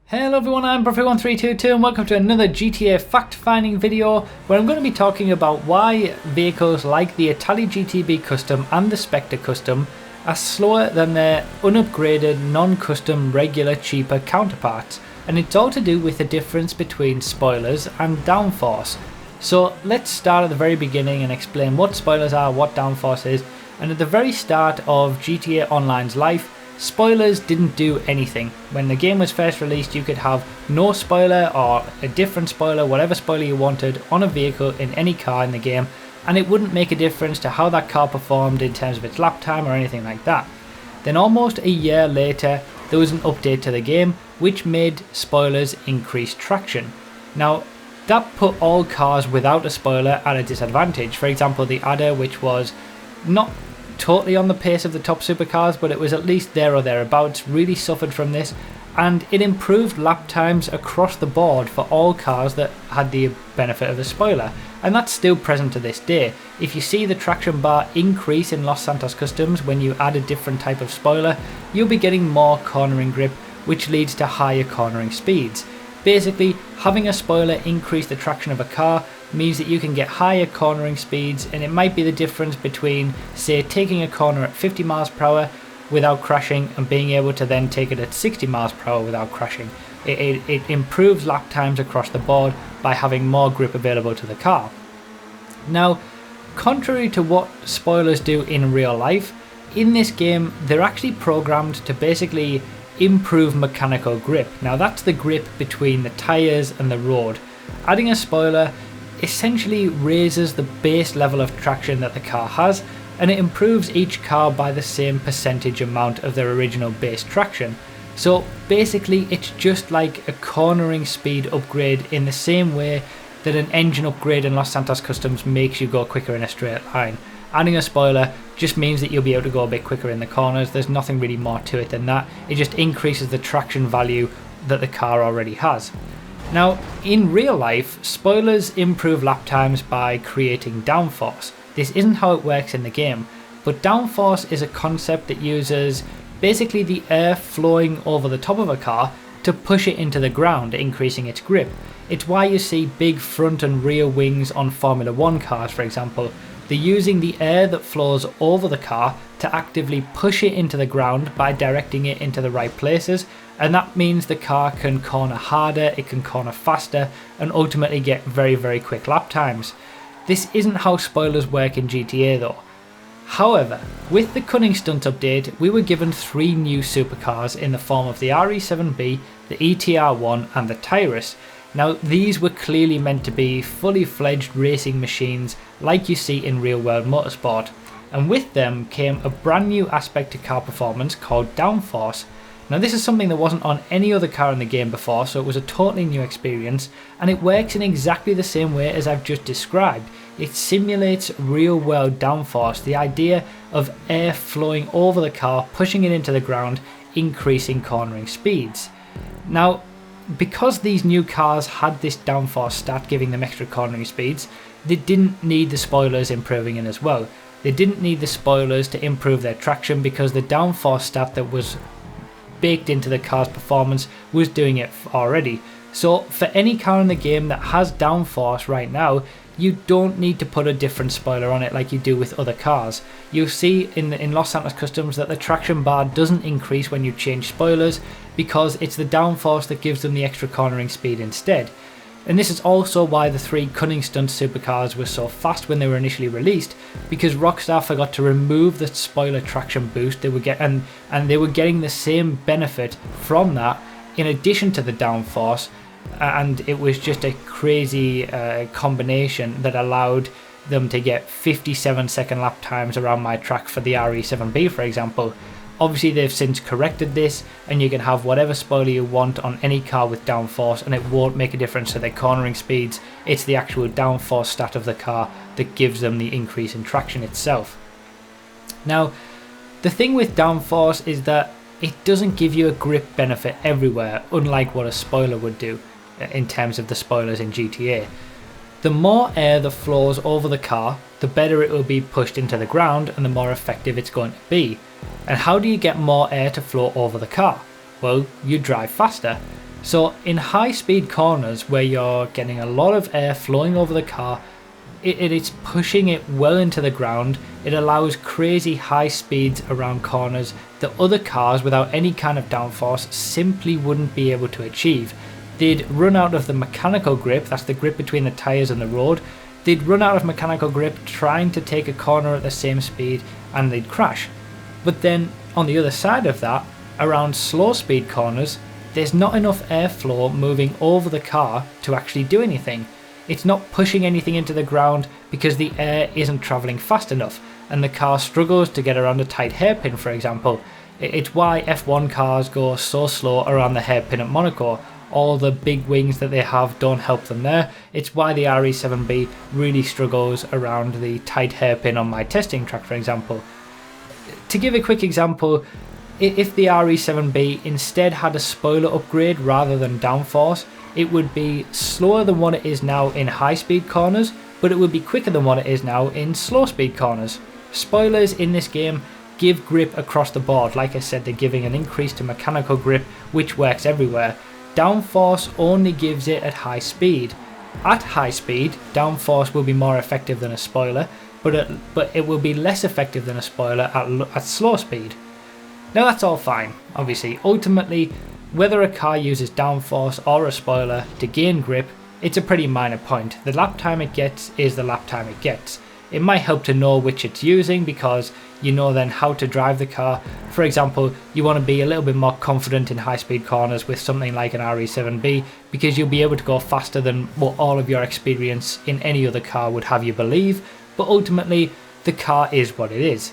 Hello everyone, I'm Perfect1322 and welcome to another GTA fact-finding video where I'm going to be talking about why vehicles like the Itali GTB Custom and the Spectre Custom are slower than their unupgraded, non-custom, regular, cheaper counterparts. And it's all to do with the difference between spoilers and downforce. So let's start at the very beginning and explain what spoilers are, what downforce is. And at the very start of GTA Online's life, spoilers didn't do anything. When the game was first released, you could have no spoiler or a different spoiler, whatever spoiler you wanted, on a vehicle in any car in the game, and it wouldn't make a difference to how that car performed in terms of its lap time or anything like that. Then almost a year later, there was an update to the game which made spoilers increase traction. Now, that put all cars without a spoiler at a disadvantage. For example, the Adder, which was not totally on the pace of the top supercars, but it was at least there or thereabouts, really suffered from this, and it improved lap times across the board for all cars that had the benefit of a spoiler, and that's still present to this day. If you see the traction bar increase in Los Santos Customs when you add a different type of spoiler, you'll be getting more cornering grip, which leads to higher cornering speeds. Basically, having a spoiler increase the traction of a car means that you can get higher cornering speeds, and it might be the difference between, say, taking a corner at 50 miles per hour without crashing and being able to then take it at 60 miles per hour without crashing. It improves lap times across the board by having more grip available to the car. Now, contrary to what spoilers do in real life, in this game they're actually programmed to basically improve mechanical grip. Now that's the grip between the tyres and the road. Adding a spoiler essentially raises the base level of traction that the car has, and it improves each car by the same percentage amount of their original base traction. So basically it's just like a cornering speed upgrade in the same way that an engine upgrade in Los Santos Customs makes you go quicker in a straight line. Adding a spoiler just means that you'll be able to go a bit quicker in the corners. There's nothing really more to it than that. It just increases the traction value that the car already has. Now, in real life, spoilers improve lap times by creating downforce. This isn't how it works in the game, but downforce is a concept that uses basically the air flowing over the top of a car to push it into the ground, increasing its grip. It's why you see big front and rear wings on Formula 1 cars, for example. They're using the air that flows over the car to actively push it into the ground by directing it into the right places, and that means the car can corner harder, it can corner faster, and ultimately get very, very quick lap times. This isn't how spoilers work in GTA though. However, with the Cunning Stunt update, we were given 3 new supercars in the form of the RE7B, the ETR1 and the Tyrus. Now, these were clearly meant to be fully fledged racing machines like you see in real world motorsport, and with them came a brand new aspect to car performance called downforce. Now, this is something that wasn't on any other car in the game before, so it was a totally new experience, and it works in exactly the same way as I've just described. It simulates real world downforce, the idea of air flowing over the car, pushing it into the ground, increasing cornering speeds. Now, because these new cars had this downforce stat giving them extra cornering speeds, they didn't need the spoilers improving it as well. They didn't need the spoilers to improve their traction because the downforce stat that was baked into the car's performance was doing it already. So for any car in the game that has downforce right now, you don't need to put a different spoiler on it like you do with other cars. You'll see in Los Santos Customs that the traction bar doesn't increase when you change spoilers because it's the downforce that gives them the extra cornering speed instead. And this is also why the 3 Cunning Stunt supercars were so fast when they were initially released, because Rockstar forgot to remove the spoiler traction boost they were and they were getting the same benefit from that in addition to the downforce, and it was just a crazy combination that allowed them to get 57-second lap times around my track for the RE7B, for example. Obviously they've since corrected this, and you can have whatever spoiler you want on any car with downforce and it won't make a difference to their cornering speeds. It's the actual downforce stat of the car that gives them the increase in traction itself. Now, the thing with downforce is that it doesn't give you a grip benefit everywhere, unlike what a spoiler would do in terms of the spoilers in GTA. The more air that flows over the car, the better it will be pushed into the ground and the more effective it's going to be. And how do you get more air to flow over the car? Well, you drive faster. So in high speed corners where you're getting a lot of air flowing over the car, it's pushing it well into the ground. It allows crazy high speeds around corners that other cars without any kind of downforce simply wouldn't be able to achieve. They'd run out of the mechanical grip, that's the grip between the tyres and the road. They'd run out of mechanical grip trying to take a corner at the same speed and they'd crash. But then on the other side of that, around slow speed corners, there's not enough airflow moving over the car to actually do anything. It's not pushing anything into the ground because the air isn't travelling fast enough and the car struggles to get around a tight hairpin, for example. It's why F1 cars go so slow around the hairpin at Monaco. All the big wings that they have don't help them there. It's why the RE7B really struggles around the tight hairpin on my testing track, for example. To give a quick example, if the RE7B instead had a spoiler upgrade rather than downforce, it would be slower than what it is now in high speed corners, but it would be quicker than what it is now in slow speed corners. Spoilers in this game give grip across the board. Like I said, they're giving an increase to mechanical grip, which works everywhere. Downforce only gives it at high speed. At high speed, downforce will be more effective than a spoiler, but it will be less effective than a spoiler at slow speed. Now that's all fine, obviously. Ultimately, whether a car uses downforce or a spoiler to gain grip, it's a pretty minor point. The lap time it gets is the lap time it gets. It might help to know which it's using because you know then how to drive the car. For example, you want to be a little bit more confident in high speed corners with something like an RE7B because you'll be able to go faster than what all of your experience in any other car would have you believe, but ultimately the car is what it is.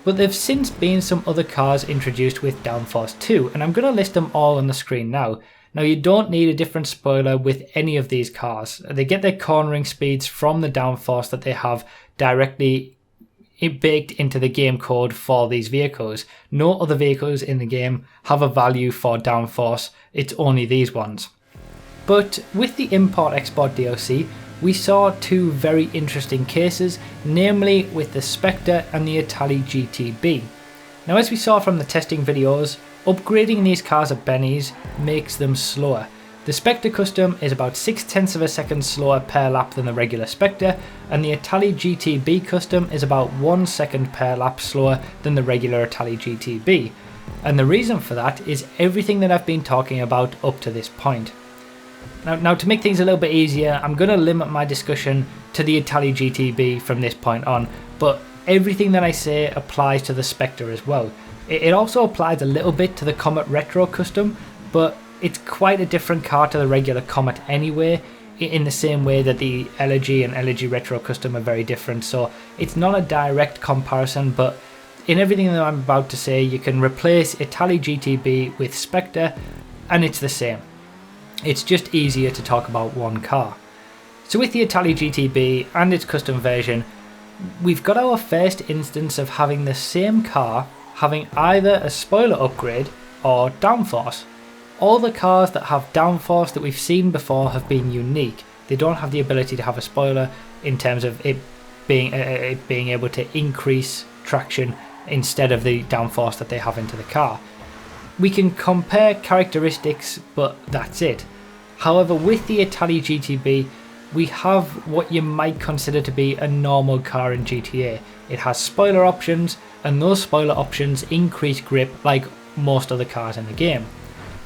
But there've since been some other cars introduced with downforce too, and I'm going to list them all on the screen now. Now you don't need a different spoiler with any of these cars. They get their cornering speeds from the downforce that they have directly baked into the game code for these vehicles. No other vehicles in the game have a value for downforce, it's only these ones. But with the import-export DLC, we saw two very interesting cases, namely with the Spectre and the Itali GTB. Now as we saw from the testing videos, upgrading these cars at Benny's makes them slower. The Spectre Custom is about 0.6 of a second slower per lap than the regular Spectre, and the Itali GTB Custom is about 1 second per lap slower than the regular Itali GTB. And the reason for that is everything that I've been talking about up to this point. Now to make things a little bit easier, I'm going to limit my discussion to the Itali GTB from this point on, but everything that I say applies to the Spectre as well. It also applies a little bit to the Comet Retro Custom, but it's quite a different car to the regular Comet anyway, in the same way that the Elegy and Elegy Retro Custom are very different, so it's not a direct comparison, but in everything that I'm about to say, you can replace Itali GTB with Spectre, and it's the same. It's just easier to talk about one car. So with the Itali GTB and its custom version, we've got our first instance of having the same car having either a spoiler upgrade or downforce. All the cars that have downforce that we've seen before have been unique. They don't have the ability to have a spoiler in terms of it being able to increase traction instead of the downforce that they have into the car. We can compare characteristics, but that's it. However, with the Itali GTB, we have what you might consider to be a normal car in GTA. It has spoiler options, and those spoiler options increase grip like most other cars in the game.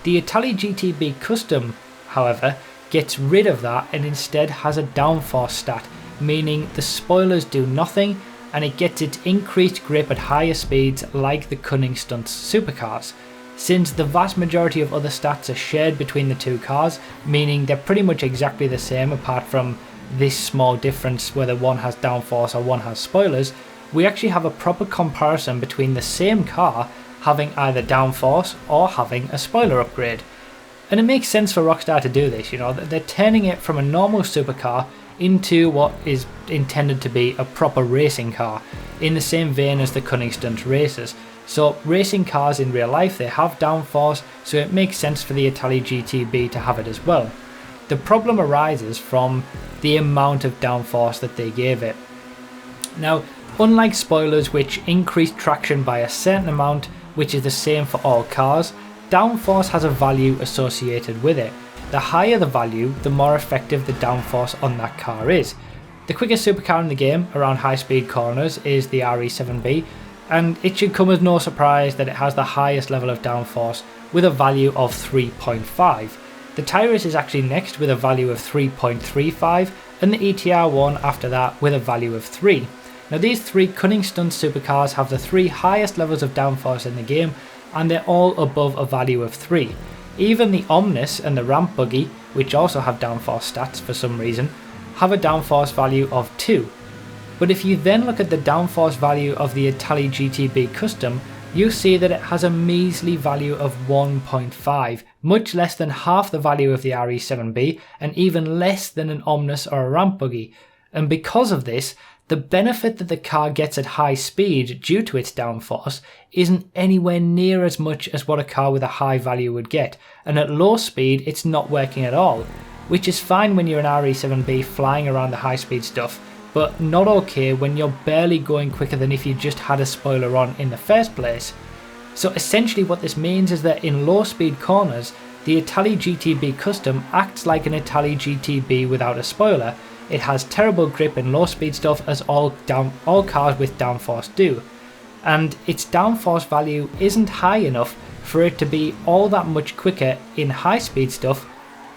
The Itali GTB Custom, however, gets rid of that and instead has a downforce stat, meaning the spoilers do nothing and it gets its increased grip at higher speeds like the Cunning Stunts Supercars. Since the vast majority of other stats are shared between the two cars, meaning they're pretty much exactly the same apart from this small difference whether one has downforce or one has spoilers, we actually have a proper comparison between the same car having either downforce or having a spoiler upgrade. And it makes sense for Rockstar to do this, you know, they're turning it from a normal supercar into what is intended to be a proper racing car, in the same vein as the Cunning Stunts races. So racing cars in real life, they have downforce, so it makes sense for the Itali GTB to have it as well. The problem arises from the amount of downforce that they gave it. Now, unlike spoilers which increase traction by a certain amount, which is the same for all cars, downforce has a value associated with it. The higher the value, the more effective the downforce on that car is. The quickest supercar in the game around high speed corners is the RE7B, and it should come as no surprise that it has the highest level of downforce with a value of 3.5. The Tyrus is actually next with a value of 3.35, and the ETR1 after that with a value of 3. Now these three cunning stunt supercars have the three highest levels of downforce in the game, and they're all above a value of 3. Even the Omnis and the Ramp Buggy, which also have downforce stats for some reason, have a downforce value of 2. But if you then look at the downforce value of the Itali GTB Custom, you see that it has a measly value of 1.5, much less than half the value of the RE7B and even less than an Omnis or a Ramp Buggy. And because of this, the benefit that the car gets at high speed due to its downforce isn't anywhere near as much as what a car with a high value would get, and at low speed it's not working at all, which is fine when you're an RE7B flying around the high speed stuff, but not okay when you're barely going quicker than if you just had a spoiler on in the first place. So essentially what this means is that in low speed corners, the Itali GTB Custom acts like an Itali GTB without a spoiler. It has terrible grip in low speed stuff, as all cars with downforce do. And its downforce value isn't high enough for it to be all that much quicker in high speed stuff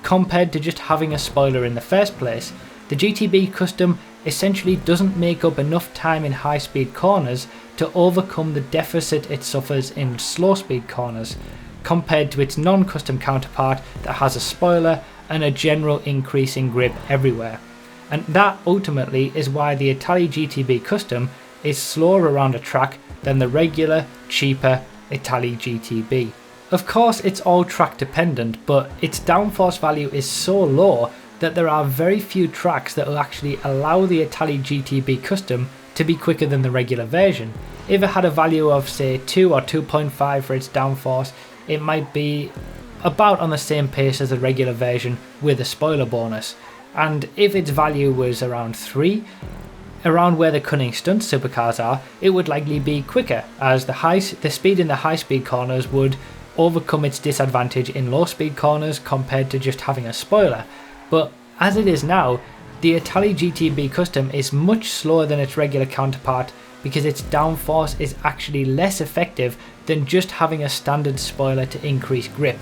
compared to just having a spoiler in the first place. The GTB Custom essentially doesn't make up enough time in high speed corners to overcome the deficit it suffers in slow speed corners, compared to its non-custom counterpart that has a spoiler and a general increase in grip everywhere. And that ultimately is why the Itali GTB Custom is slower around a track than the regular, cheaper Itali GTB. Of course it's all track dependent, but its downforce value is so low that there are very few tracks that will actually allow the Itali GTB Custom to be quicker than the regular version. If it had a value of say 2 or 2.5 for its downforce, it might be about on the same pace as the regular version with a spoiler bonus. And if its value was around 3, around where the cunning stunt supercars are, it would likely be quicker, as the speed in the high speed corners would overcome its disadvantage in low speed corners compared to just having a spoiler. But as it is now, the Itali GTB Custom is much slower than its regular counterpart because its downforce is actually less effective than just having a standard spoiler to increase grip.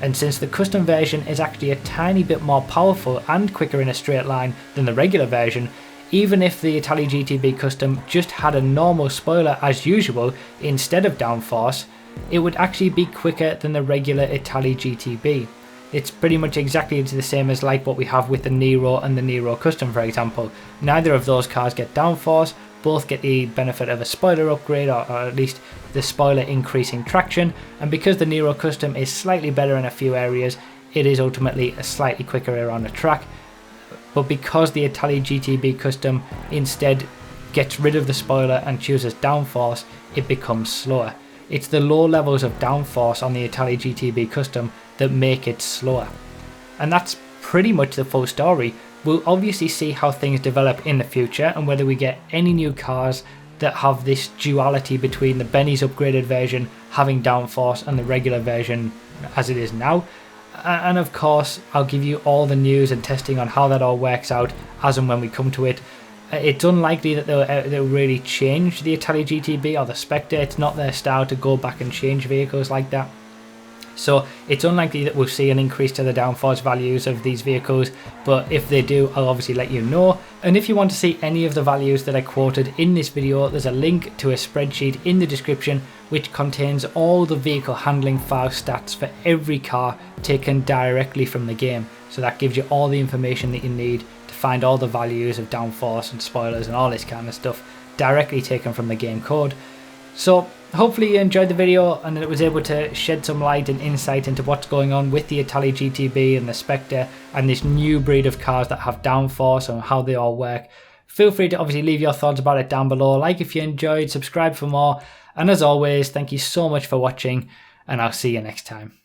And since the custom version is actually a tiny bit more powerful and quicker in a straight line than the regular version, even if the Itali GTB Custom just had a normal spoiler as usual instead of downforce, it would actually be quicker than the regular Itali GTB. It's pretty much exactly the same as like what we have with the Nero and the Nero Custom, for example. Neither of those cars get downforce, both get the benefit of a spoiler upgrade, or at least the spoiler increasing traction, and because the Nero Custom is slightly better in a few areas, it is ultimately slightly quicker around the track. But because the Itali GTB Custom instead gets rid of the spoiler and chooses downforce, it becomes slower. It's the low levels of downforce on the Itali GTB Custom that make it slower. And that's pretty much the full story. We'll obviously see how things develop in the future and whether we get any new cars that have this duality between the Benny's upgraded version having downforce and the regular version as it is now. And of course, I'll give you all the news and testing on how that all works out as and when we come to it. It's unlikely that they'll really change the Itali GTB or the Spectre. It's not their style to go back and change vehicles like that. So it's unlikely that we'll see an increase to the downforce values of these vehicles, but if they do, I'll obviously let you know. And if you want to see any of the values that I quoted in this video, there's a link to a spreadsheet in the description which contains all the vehicle handling file stats for every car taken directly from the game. So that gives you all the information that you need to find all the values of downforce and spoilers and all this kind of stuff directly taken from the game code. So hopefully you enjoyed the video and it was able to shed some light and insight into what's going on with the Itali GTB and the Spectre and this new breed of cars that have downforce and how they all work. Feel free to obviously leave your thoughts about it down below, like if you enjoyed, subscribe for more, and as always, thank you so much for watching, and I'll see you next time.